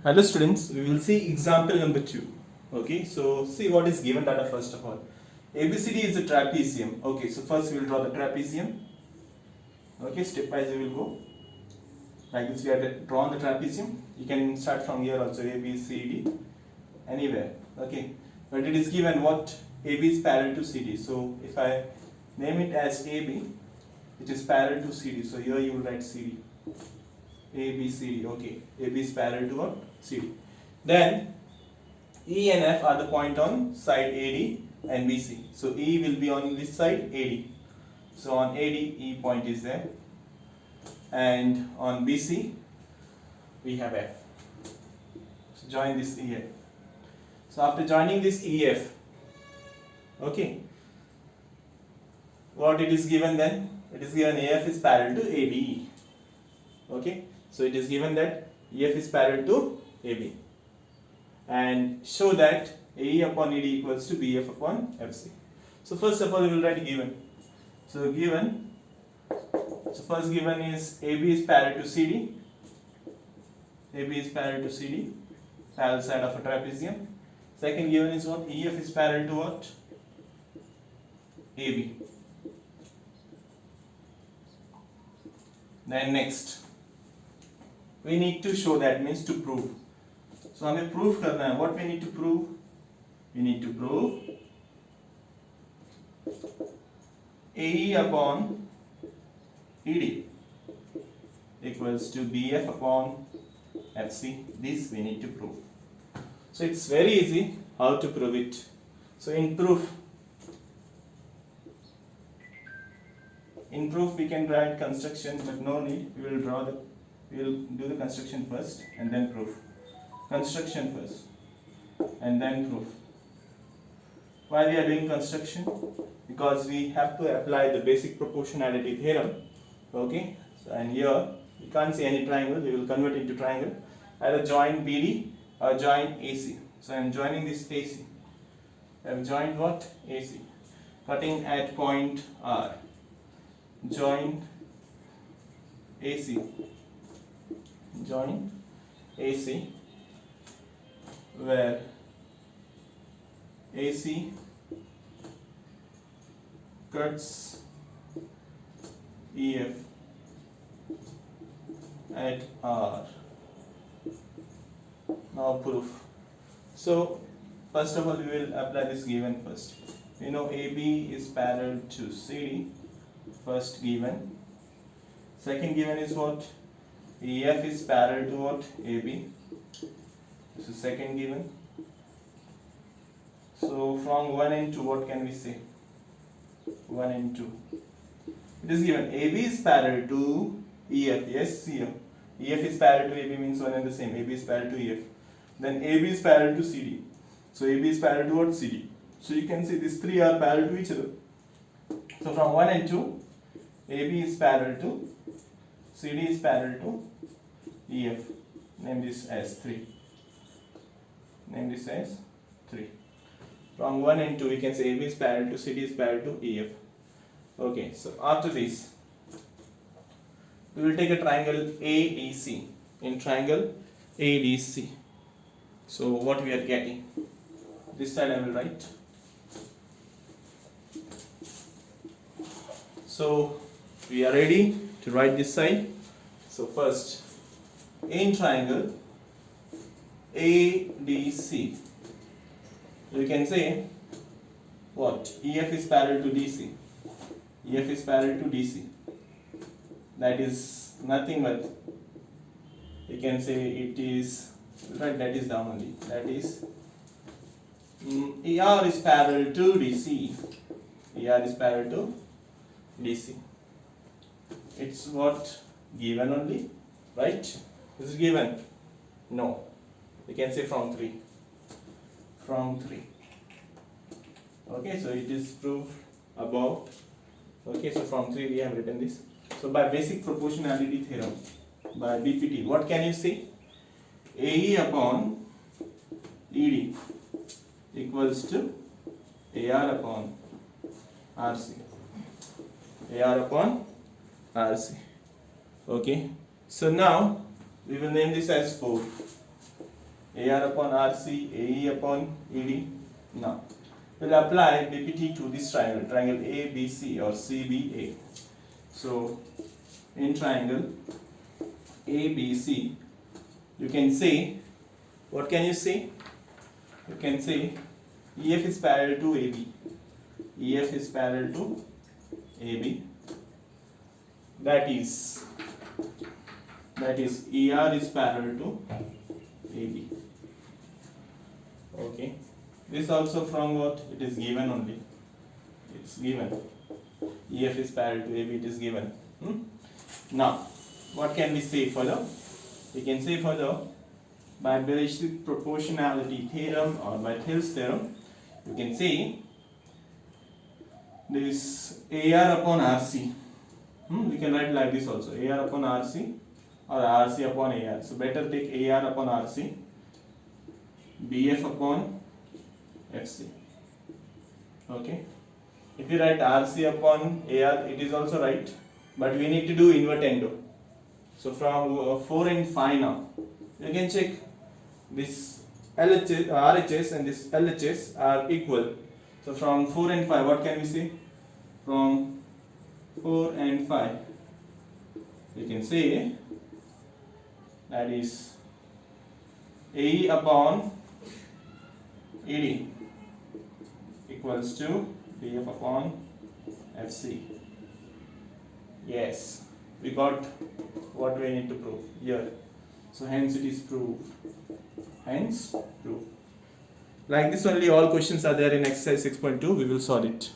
Hello students, we will see example number 2. Okay, so see what is given data first of all. ABCD is a trapezium. Okay, so first we will draw the trapezium. Okay, stepwise we will go. Like this we have drawn the trapezium. You can start from here also, A, B, C, D, anywhere. Okay, but it is given what AB is parallel to CD. So if I name it as AB, it is parallel to CD. So here you will write CD. A, B, C, D. Okay, AB is parallel to what? CD. Then E and F are the point on side AD and BC. So E will be on this side AD. So on AD, E point is there, and on BC we have F. So join this EF. So after joining this EF, okay, what it is given then? It is given AF is parallel to ABE. Okay, so it is given that EF is parallel to AB, and show that AE upon ED equals to BF upon FC. So first of all we will write given. So given, so first given is AB is parallel to CD. AB is parallel to CD, parallel side of a trapezium. Second given is what? EF is parallel to what? AB. Then next, we need to show, that means to prove. So हमें proof करना है. What we need to prove? We need to prove AE upon ED equals to BF upon FC. This we need to prove. So it's very easy how to prove it. So in proof we can write construction, but no need. We will do the construction first and then proof. Construction first and then proof. Why we are doing construction? Because we have to apply the basic proportionality theorem. Okay, so, and here you can't see any triangle, we will convert into triangle. Either join BD or join AC. So I am joining this AC. I have joined what? AC. Cutting at point R. Join AC. Join AC, where AC cuts EF at R. Now proof. So first of all we will apply this given first. We know AB is parallel to CD. First given. Second given is what? EF is parallel to what? AB. This is second given. So from 1 and 2, what can we say? 1 and 2. It is given AB is parallel to EF. Yes, here. EF is parallel to AB means one and the same. AB is parallel to EF. Then AB is parallel to CD. So AB is parallel to what? CD. So you can see these three are parallel to each other. So from 1 and 2, AB is parallel to, CD is parallel to EF. Name this as 3. Name this as 3. From 1 and 2, we can say AB is parallel to, CD is parallel to EF. Okay, so after this, we will take a triangle ADC. In triangle ADC, so what we are getting? This side I will write. So we are ready to write this side. So first, in triangle ADC, you can say what? EF is parallel to DC. EF is parallel to DC. That is nothing but, you can say it is, write that is down only. That is ER is parallel to DC. ER is parallel to DC. It's what? Given only, right? Is it given? No. You can say from 3. From 3. Okay, so it is proved above. Okay, so from 3 we have written this. So by basic proportionality theorem, by BPT, what can you say? AE upon ED equals to AR upon RC. AR upon RC. Okay, so now we will name this as 4. AR upon RC, AE upon ED. Now, we'll apply BPT to this triangle, triangle ABC or CBA. So, in triangle ABC, you can say, what can you say? You can say EF is parallel to AB. EF is parallel to AB. That is ER is parallel to AB. Okay. This also from what? It is given only. It's given. EF is parallel to AB. It is given. Now, what can we say further? We can say further by basic proportionality theorem or by Thil's theorem. You can say this AR upon RC. We can write like this also, AR upon RC or RC upon AR. So better take AR upon RC, BF upon FC. Okay. If you write RC upon AR, it is also right, but we need to do invertendo. So from 4 and 5 now, you can check this LHS, RHS and this LHS are equal. So from 4 and 5, what can we say? From 4 and 5, you can say that is AE upon ED equals to BF upon FC. Yes, we got what we need to prove here. So hence it is proved. Hence proved. Like this only all questions are there in exercise 6.2. We will solve it.